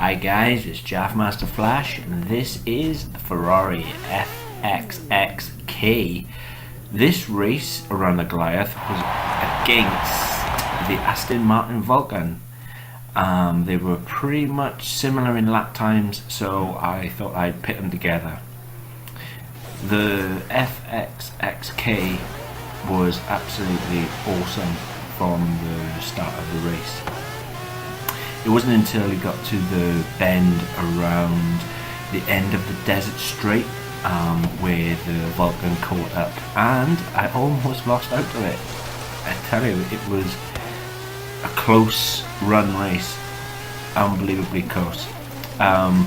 Hi guys, it's Jaffmaster Flash and this is the Ferrari FXX K. This race around the Goliath was against the Aston Martin Vulcan. They were pretty much similar in lap times, so I thought I'd pit them together. The FXX K was absolutely awesome from the start of the race. It wasn't until he got to the bend around the end of the desert straight where the Vulcan caught up, and I almost lost out to it. I tell you, it was a close run race, unbelievably close. The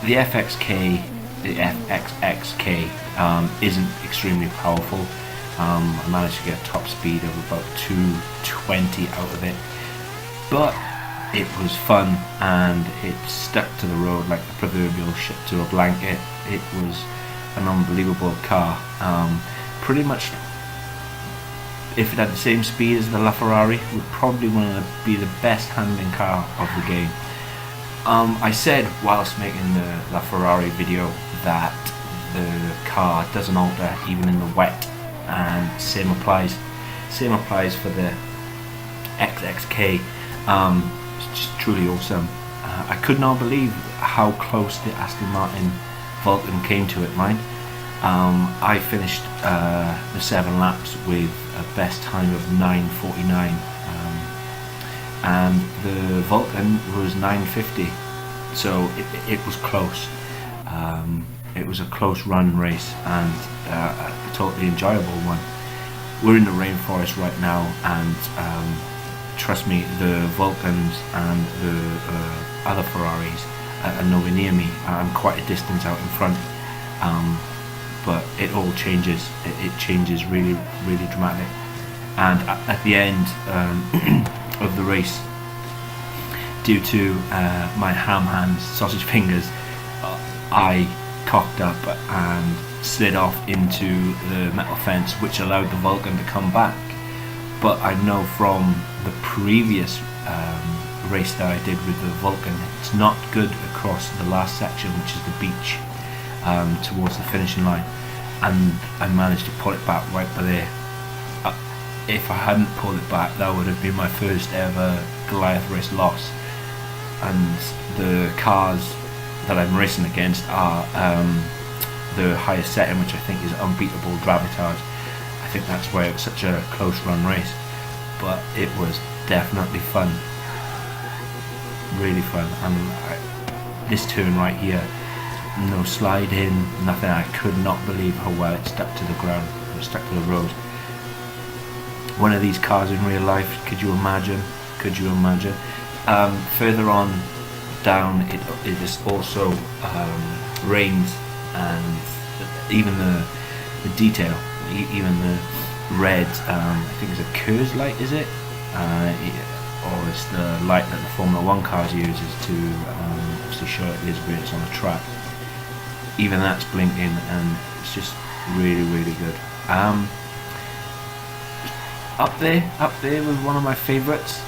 FXX K isn't extremely powerful. I managed to get a top speed of about 220 out of it, but it was fun and it stuck to the road like the proverbial shit to a blanket. It was an unbelievable car. Pretty much, if it had the same speed as the LaFerrari, would probably want to be the best handling car of the game. I said whilst making the LaFerrari video that the car doesn't alter even in the wet, and same applies for the XXK. It's just truly awesome. I could not believe how close the Aston Martin Vulcan came to it, mind. I finished the 7 laps with a best time of 9:49, and the Vulcan was 9:50, so it was close. It was a close run race and a totally enjoyable one. We're in the rainforest right now, and trust me, the Vulcans and the other Ferraris are nowhere near me. I'm quite a distance out in front, but it all changes. It changes really, really dramatic. And at the end of the race, due to my ham hands, sausage fingers, I cocked up and slid off into the metal fence, which allowed the Vulcan to come back. But I know from the previous race that I did with the Vulcan, it's not good across the last section, which is the beach, towards the finishing line, and I managed to pull it back right by there. If I hadn't pulled it back, that would have been my first ever Goliath race loss. And the cars that I'm racing against are the highest setting, which I think is unbeatable drivatars. I think that's why it was such a close run race, but it was definitely fun, really fun. And this turn right here, no sliding, nothing. I could not believe how well it stuck to the ground, it stuck to the road. One of these cars in real life, could you imagine? Further on down, it is also rains, and even the detail, even the red, I think it's a Ker's light, is it? Or it's the light that the Formula 1 cars uses to obviously show it is where it's on the track. Even that's blinking, and it's just really, really good. Up there with one of my favourite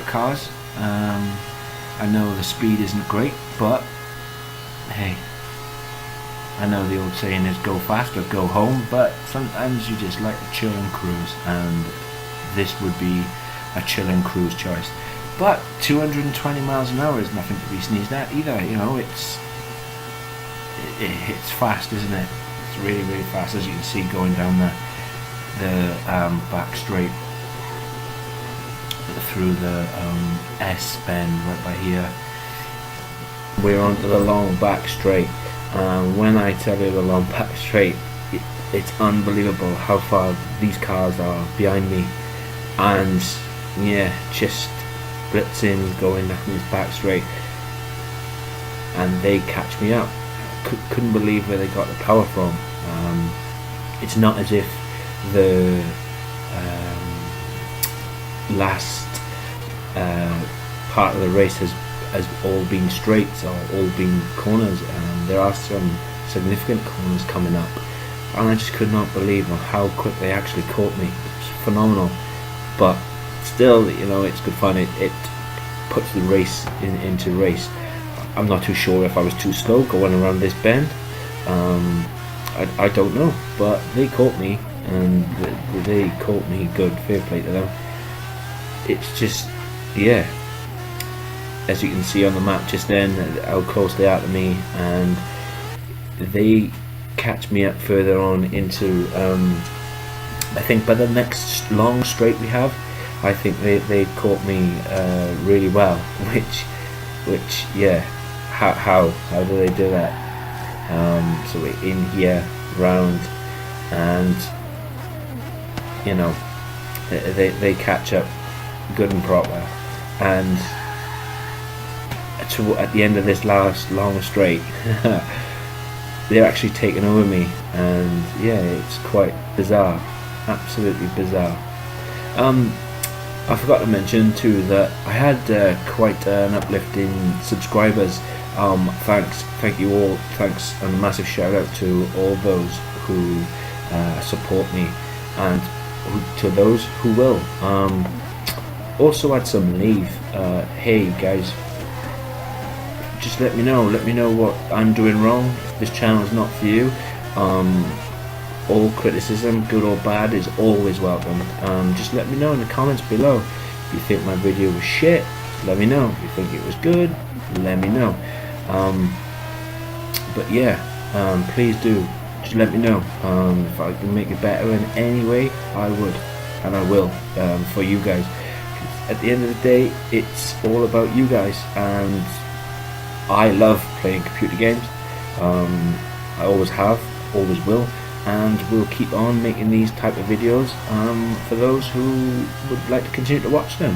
cars. I know the speed isn't great, but hey, I know the old saying is go fast or go home, but sometimes you just like to chill and cruise, and this would be a chill and cruise choice. But 220 miles an hour is nothing to be sneezed at either. You know, it's fast, isn't it? It's really, really fast, as you can see going down the back straight through the S bend right by here. We're onto the long back straight. When I tell you the long back straight, it's unbelievable how far these cars are behind me, and yeah, just blitzing going down this back straight, and they catch me up. Couldn't believe where they got the power from. It's not as if the last part of the race has all been straights or all been corners. There are some significant corners coming up, and I just could not believe how quick they actually caught me. It's phenomenal, but still, you know, it's good fun. It puts the race into race. I'm not too sure if I was too slow going around this bend. I don't know, but they caught me, and they caught me good. Fair play to them. It's just, yeah, as you can see on the map just then, how close they are to me, and they catch me up further on into, I think by the next long straight we have, I think they caught me really well, which yeah, how do they do that? So we're in here round, and you know, they catch up good and proper, and at the end of this last long straight they're actually taking over me, and yeah, it's quite bizarre, absolutely bizarre. I forgot to mention too that I had quite an uplift in subscribers. Thank you all, thanks, and a massive shout out to all those who support me, and to those who will. Also had some leave. Hey guys, just let me know what I'm doing wrong, if this channel is not for you. All criticism, good or bad, is always welcome. Just let me know in the comments below. If you think my video was shit, let me know. If you think it was good, let me know. But yeah, please do just let me know. If I can make it better in any way, I would, and I will, for you guys. At the end of the day, it's all about you guys, and I love playing computer games. I always have, always will, and we'll keep on making these type of videos for those who would like to continue to watch them.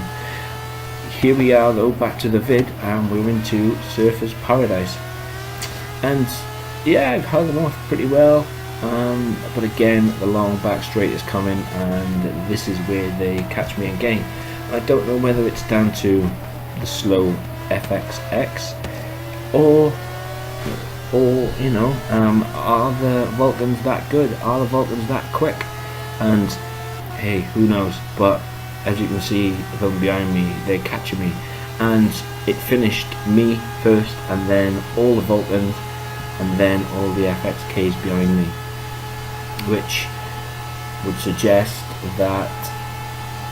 Here we are though, back to the vid, and we're into Surfer's Paradise, and yeah, I've held them off pretty well, but again the long back straight is coming, and this is where they catch me again. I don't know whether it's down to the slow FXX or you know, are the Vulcans that good? Are the Vulcans that quick? And hey, who knows? But as you can see them behind me, they're catching me, and it finished me first, and then all the Vulcans, and then all the FXKs behind me, which would suggest that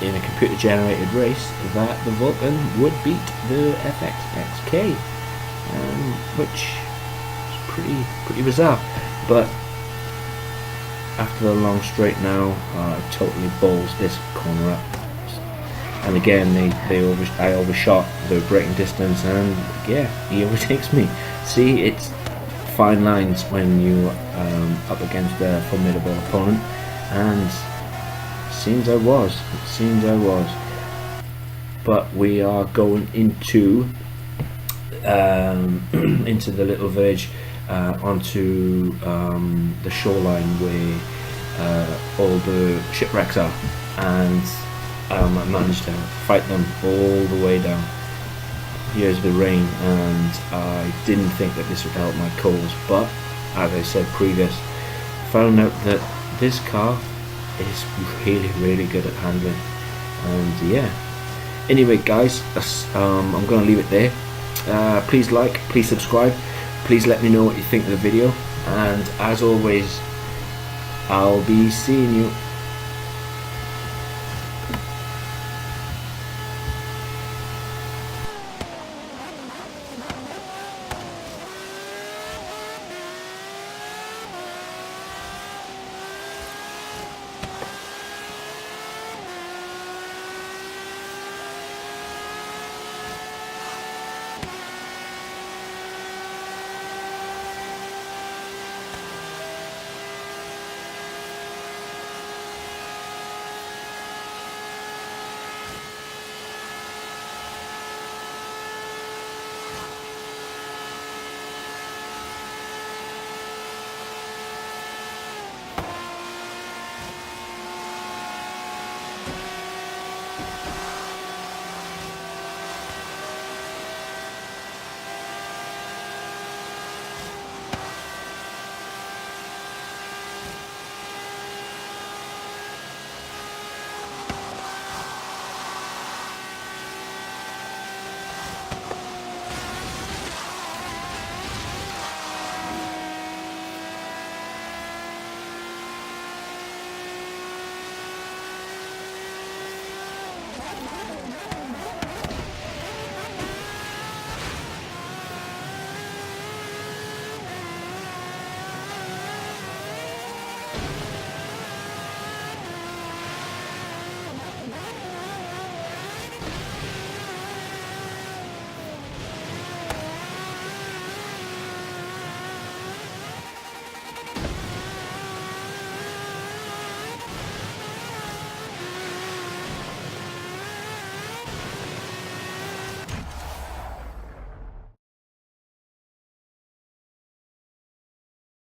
in a computer generated race that the Vulcan would beat the FXX K, which pretty bizarre. But after the long straight now, totally balls this corner up, and again I overshot the braking distance, and yeah, he overtakes me. See, it's fine lines when you up against a formidable opponent, and it seems I was, but we are going into into the little village, onto the shoreline where all the shipwrecks are, and I managed to fight them all the way down. Here's the rain, and I didn't think that this would help my cause, but as I said previous, found out that this car is really good at handling, and yeah. Anyway guys, I'm gonna leave it there. Please like, please subscribe, please let me know what you think of the video, and as always, I'll be seeing you.